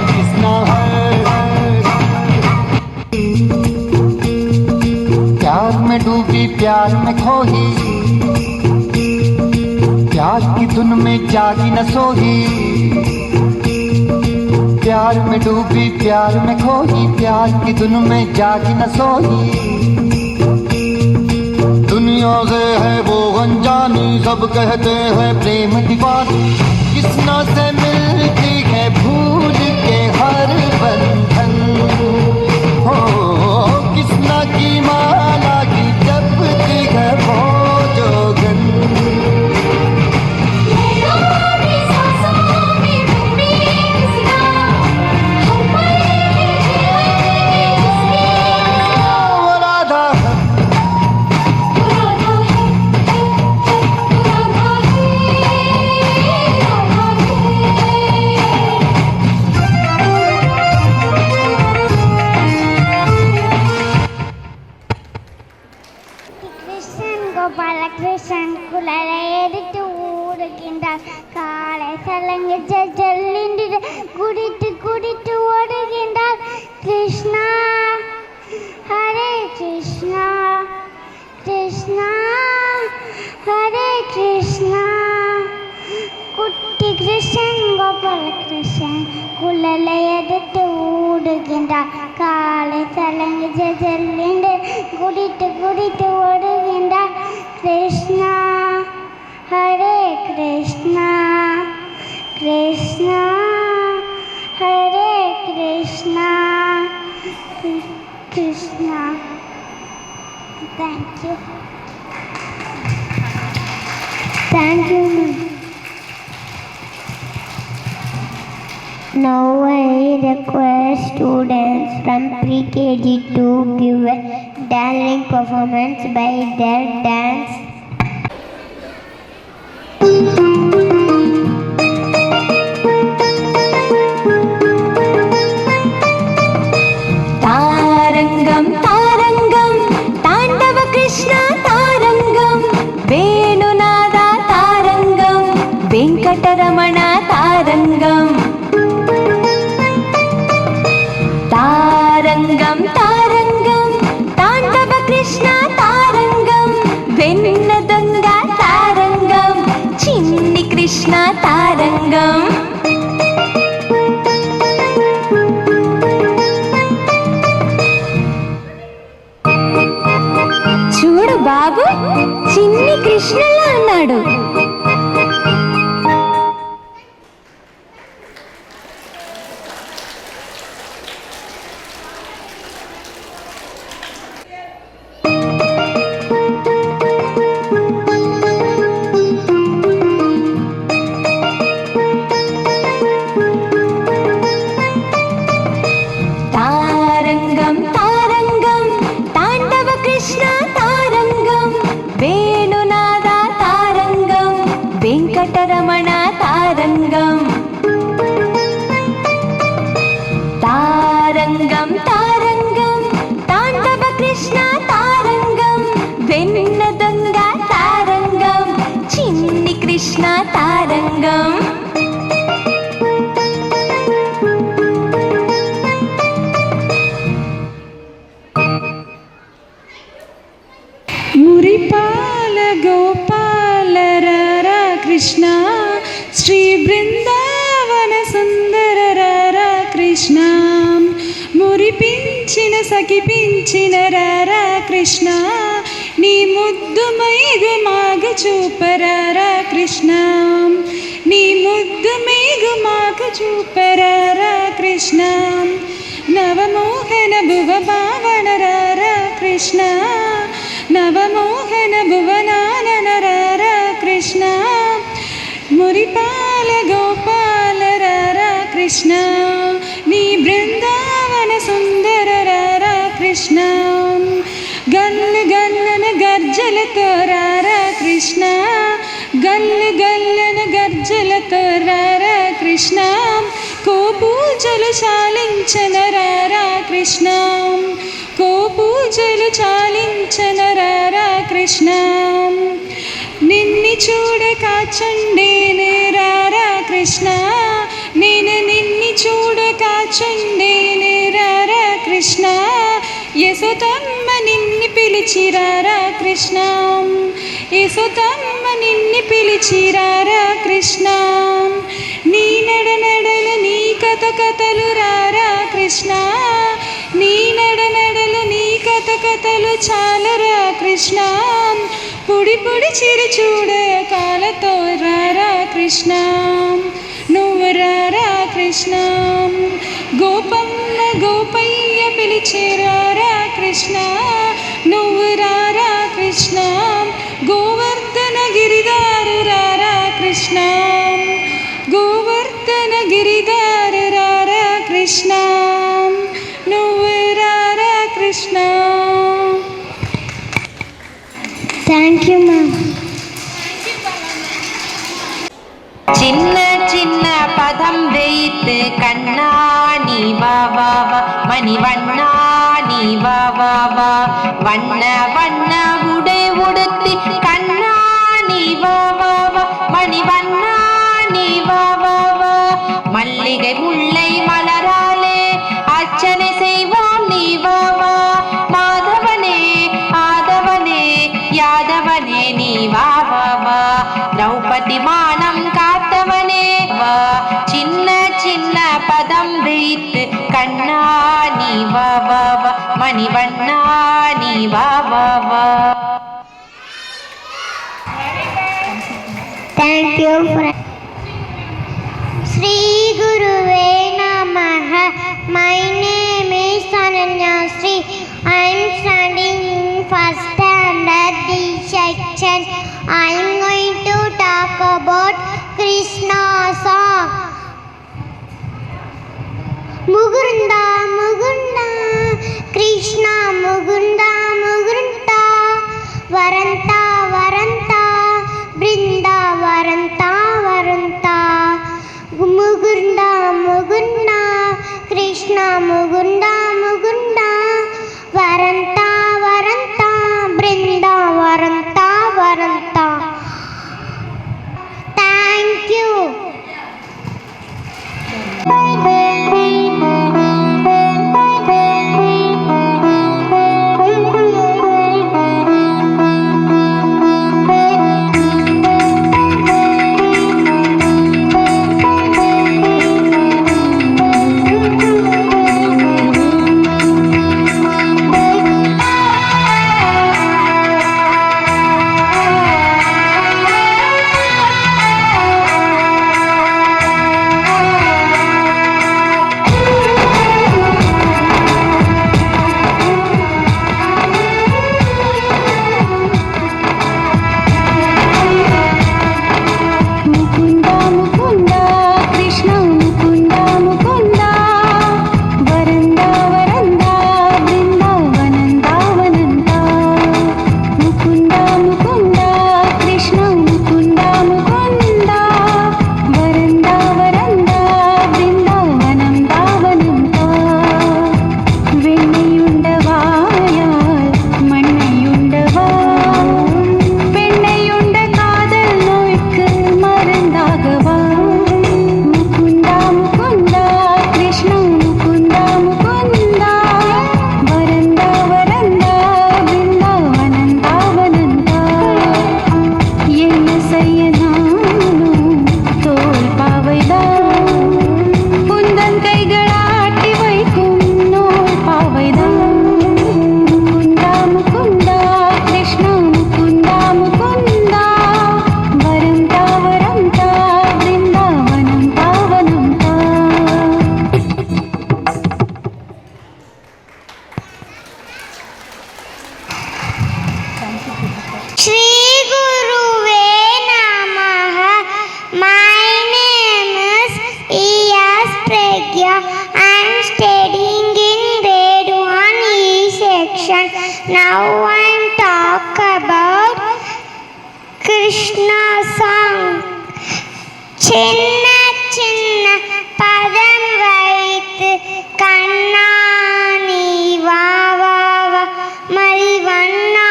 किसना है। प्यार में डूबी प्यार में खोही, प्यार की धुन में जागी न सोही। प्यार में डूबी प्यार में खोही, प्यार की धुन में जागी न सोही। दुनिया से है वो अनजानी, सब कहते हैं प्रेम दीवानी, किसना से मिलती है भूल के हर बंधन। हो किसना की माला की जपती है वो जोगन। Gopalakrishnan kulala edittu odugindaar, kaale salange jallindide kudittu odugindaar. Krishna Hare Krishna Krishna Hare Krishna. Kutti Krishnan Gopalakrishnan kulala edittu odugindaar, kaale salange jallindide kudittu odugindaar. Krishna Hare Krishna Krishna Hare Krishna Krishna. Thank you. Thank you. Now I request students from pre-KG to give a dancing performance by their dance. तारंगम तारंगम तांडव कृष्ण तारंगम, वेणुनादा तारंगम, वेंकटरमण तारंगम। तारंगम तारंगम तांडव कृष्ण तारंगम, वेन्नदొంగ तारंगम, चिन्नी कृष्ण तारंगम। చూడు బాబు, చిన్ని కృష్ణలా అన్నాడు. तारंगम तारंगम तांडव कृष्ण तारंगम, वेणुनादा तारंगम, वेंकटरमण तारंगम। तारंगम तारंगम तांडव कृष्ण तारंगम, वेन्नदొంగ तारंगम, चिन्नी कृष्ण तारंगम। సఖిపించిన రారా కృష్ణ నీ ముద్దు మైగు మాగ చూపరారా కృష్ణ నీ ముద్దు మైగు మాగ చూపరారా కృష్ణ నవమోహన భువ భావన రారా కృష్ణ నవమోహన భువనానన రారా కృష్ణ మురిపాల గోపాల రారా కృష్ణ నీ బృందావన సుందర రారా కృష్ణ గల్లు గల్లన గర్జలతో రారా కృష్ణ గల్లు గల్లన గర్జలతో రారా కృష్ణ కోపూజలు చాలించన రారా కృష్ణ కోపూజలు చాలించన రారా కృష్ణ నిన్ని చూడక చండేనే రారా కృష్ణ నేను నిన్ని చూడక చండేనే రారా కృష్ణ యశోదమ్మ నిన్ని పిలిచిరారా కృష్ణ యశోదమ్మ నిన్ని పిలిచిరారా కృష్ణ నీ నడనడలు నీ కథ కథలు రారా కృష్ణ నీ నడనడలు నీ కథ కథలు చాలరా కృష్ణ పొడి పొడి చిరు చూడ కాలతో రారా కృష్ణ నువ్వు రారా కృష్ణ గోపమ్మ గోపయ్య పిలిచిరారా కృష్ణ నువ్వు రారా కృష్ణ గోవర్ధన గిరిదారు రారా కృష్ణ గోవర్ధన గిరిదారు రారా కృష్ణ నువ్వు రారా కృష్ణ. Thank you ma'am. சின்ன சின்ன பதம் வைத்து கண்ணா நீ வா வா வா மணிவண்ணா நீ வா வா வா வண்ண வண்ண உடை உடுத்தி கண்ணா நீ வா வா வா மணிவண்ணா நீ வா வா வா மல்லிகை முல்லை மலராலே அர்ச்சனை செய்வோம் நீ வா வா மாதவனே ஆதவனே யாதவனே நீ வா வா வா திரௌபதி மானம் காத்தவனே வா சின்ன சின்ன பதம் வைத்து கண்ணா நீ வா வா வா மணிவண்ணா நீ வா வா வா. Thank you. Sri Guruve Namaha. My name is Ananya Sri. I am studying in first standard D section. I am going to talk about Krishna song. Mugunda Mugunda Krishna Mugunda Mugunda Varanta Varanta Brinda Varanta Varanta Mugunda Mugunda Krishna Mugunda Mugunda Varanta Varanta Brinda Varanta Varanta. Thank you. Now I'm talk about Krishna song. சின்ன சின்ன பதம் வைத்து கண்ணா நீ வா வா வா மறிவண்ணா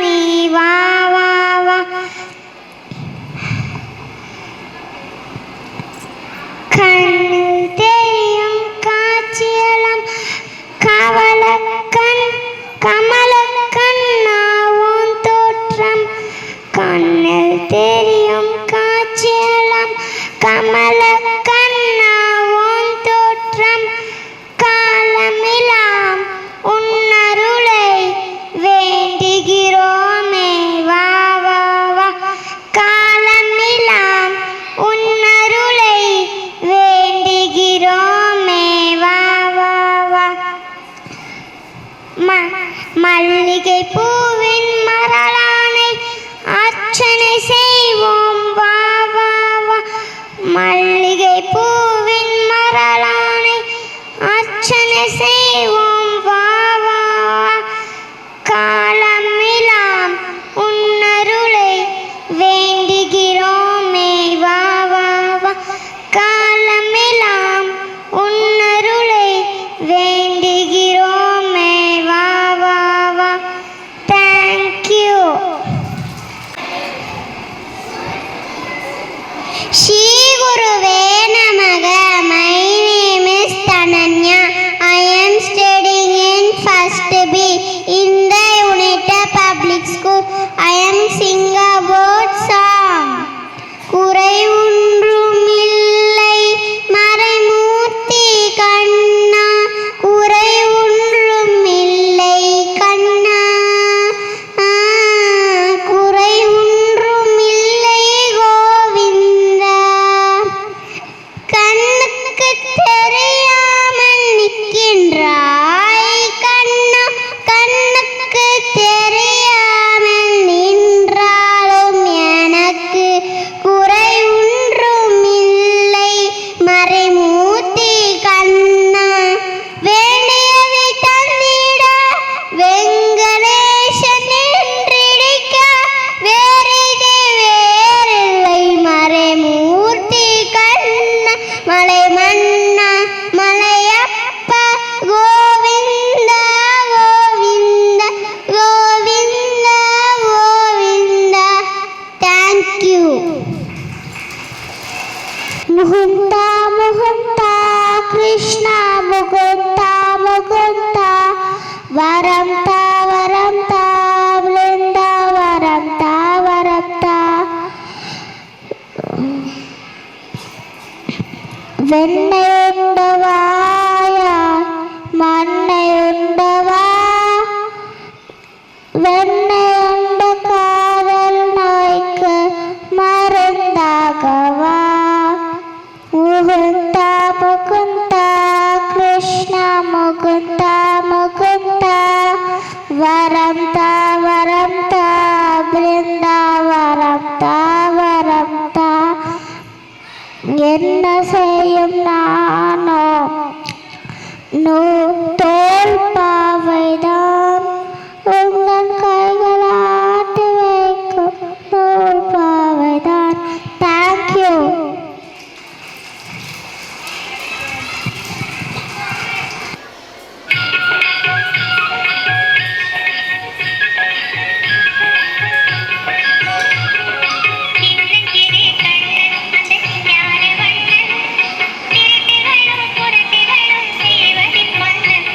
நீ வா வா வா கண்ணில் தெரியும் காட்சியெல்லாம் கமலக்கண்ணாவும் தோற்றம் கண்ணில் தெரியும் காட்சியெல்லாம் கமலக்கண்ணாவும் தோற்றம் காலமெல்லாம் உன்னருளை வேண்டுகிறோமே வா வா வா காலமெல்லாம் உன்னருளை வேண்டுகிறோமே வா வா வா மல்லிகை பூவின் மரலானை அர்ச்சனை செய்வோம் வா வா வா மல்லிகை பூவின் மரலானை அர்ச்சனை செய்வோம் வா வா வா காலமெல்லாம் உன்னருளை வேண்டுகிறோமே வா வா வா காலமெல்லாம் உன்னருளை வேண்டுகிறோமே வா வா வா தேங்க் யூ ஸ்ரீ குருவே நமக my name is Tananya I am studying in first B in the United Public School. I am singing a word song. குறை ஒன்றுமில்லை மறைமூர்த்தி கண்ணா குறை ஒன்றுமில்லை கண்ணா குறை ஒன்றுமில்லை கோவிந்தா கண்ணுக்கு தெரியாமல் நிற்கின்றாய் கண்ணா கண்ணுக்கு தெரியாமல் நின்றாலும் எனக்கு குறை ஒன்றுமில்லை மறைமூர்த்தி கண்ணா வேண்டியதை தந்திட வெங்கடேசன் என்றிடிக்க வேறிது வேறில்லை மறைமூர்த்தி கண்ணா மலை மன்னா மலையப்பா கோவிந்தா கோவிந்தா கோவிந்தா கோவிந்தா தேங்க் யூ முகுந்தா முகுந்தா கிருஷ்ணா முகுந்தா முகுந்தா வரம் தா விருந்தா வரம் தா வெண்ணை உண்டவாயா மண்ணை உண்டவா வெண்ணை உண்ட காதல் நோய்க்கு மருந்தாகவா முகுந்தா முகுந்தா கிருஷ்ணா முகுந்தா முகுந்தா வரம் தா பிருந்தா வரம் தா என்ன செய்யும் நானோ தோல் பாவைதான் உங்கள் கைகள் ஆட்டி வைக்கும் தோல் பாவைதான் தேங்க்யூ புரட்டிகளும் செய்வதில் மன்னன்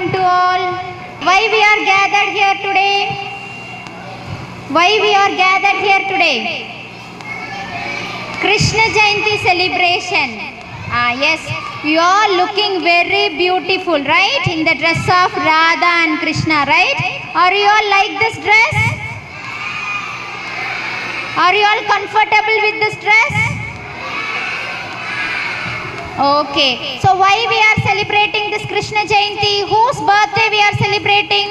welcome to all. Why we are gathered here today? Why we are gathered here today? Krishna Jayanti celebration. Yes, you are looking very beautiful, right? In the dress of Radha and Krishna, right? Are you all like this dress? Are you all comfortable with this dress? Okay, so why we are celebrating this Krishna Jayanti? Whose birthday we are celebrating?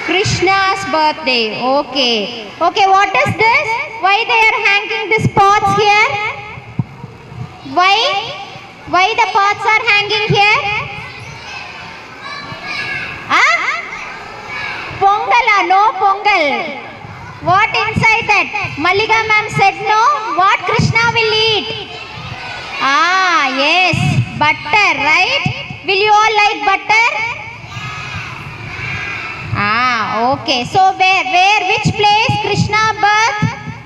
Krishna's birthday. Okay. Okay, what is this? Why they are hanging these pots here? Why? Why the pots are hanging here? Pongala, no Pongal. What inside that? Mallika ma'am said no. What Krishna will eat? Yes, butter, right? Will you all like butter? Okay. So which place Krishna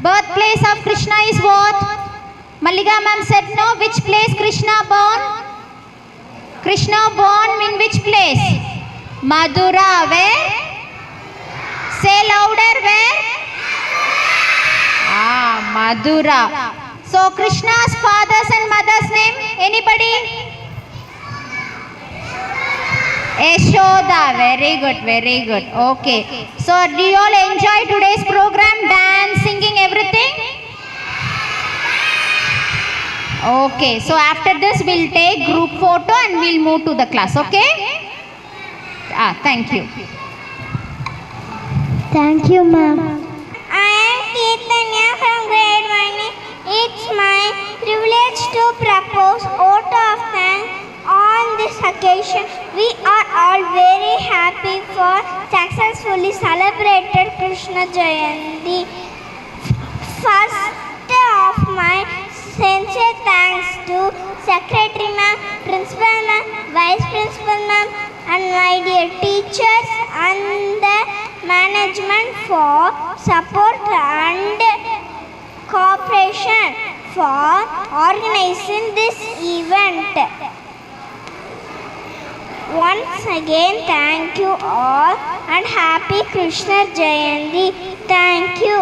birthplace of Krishna is what? Mallika ma'am said no. Which place Krishna born? Krishna born in which place? Madura. Where? Say louder. Where? Madura. So Krishna's father's and mother's name? Anybody? Yashoda. Very good, very good. Okay. So do you all enjoy today's program? Dance, singing, everything? Okay. So after this we'll take group photo and we'll move to the class. Okay? Thank you. Thank you, ma'am. I am Kirtanya from grade 1. It's my privilege to propose vote of thanks on this occasion. We are all very happy for successfully celebrated Krishna Jayanti. First of my sincere thanks to Secretary ma'am, Principal ma'am, Vice Principal ma'am, and my dear teachers and the management for support and cooperation for organizing this event. Once again, thank you all and happy Krishna Jayanti. Thank you.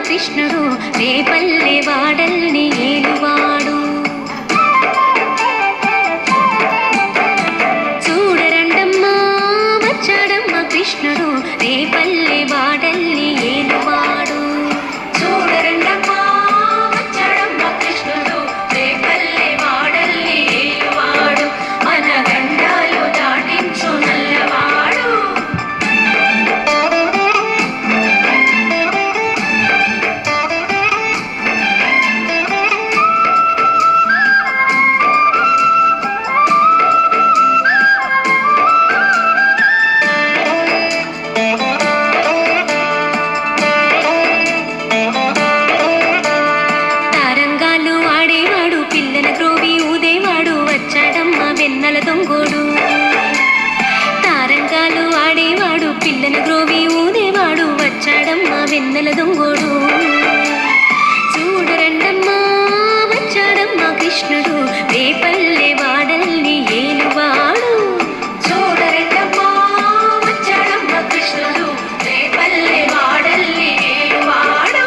కృష్ణుడు రేపల్లె వాడల్ని ఏలువాడు. పిల్లన గ్రోవి ఊదేవాడు వచ్చాడమ్మ వెన్నెల దొంగోడు తారంగాలు ఆడేవాడు పిల్లన గ్రోవి ఊదేవాడు వచ్చాడమ్మ వెన్నెల దొంగోడు చూడరండమ్మా వచ్చాడమ్మ కృష్ణుడు రేపల్లె వాడల్ని ఏలువాడు చూడరండమ్మా వచ్చాడమ్మ కృష్ణుడు రేపల్లె వాడల్ని ఏలువాడు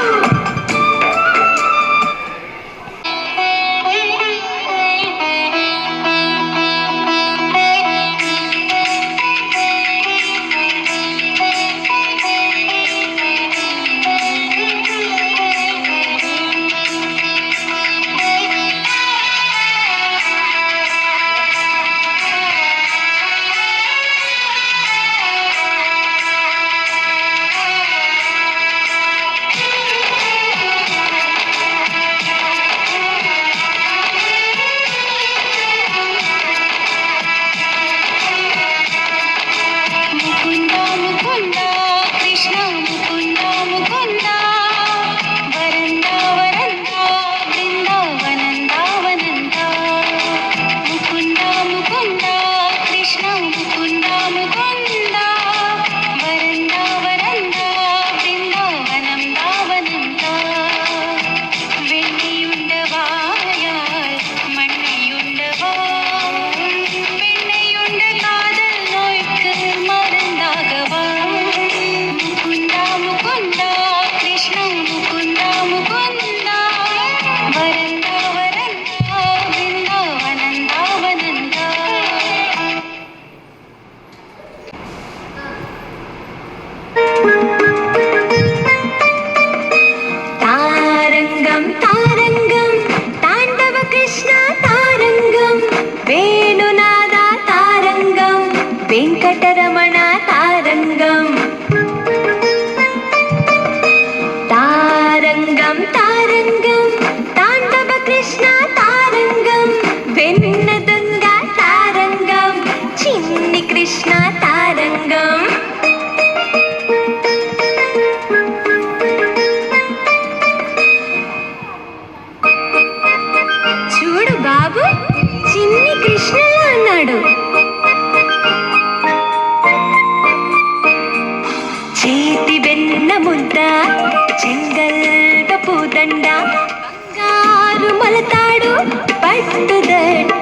వెంకటరమణ తారంగం తారంగం తారంగం తాండవ కృష్ణ తారంగం వెన్న దొంగ తారంగం చిన్ని కృష్ణ తారంగం చూడు బాబు చిన్ని కృష్ణలా అన్నాడు చేతి వెన్న ముద్ద చెంగల్వ పూదండ బంగారు మొలతాడు పట్టుదట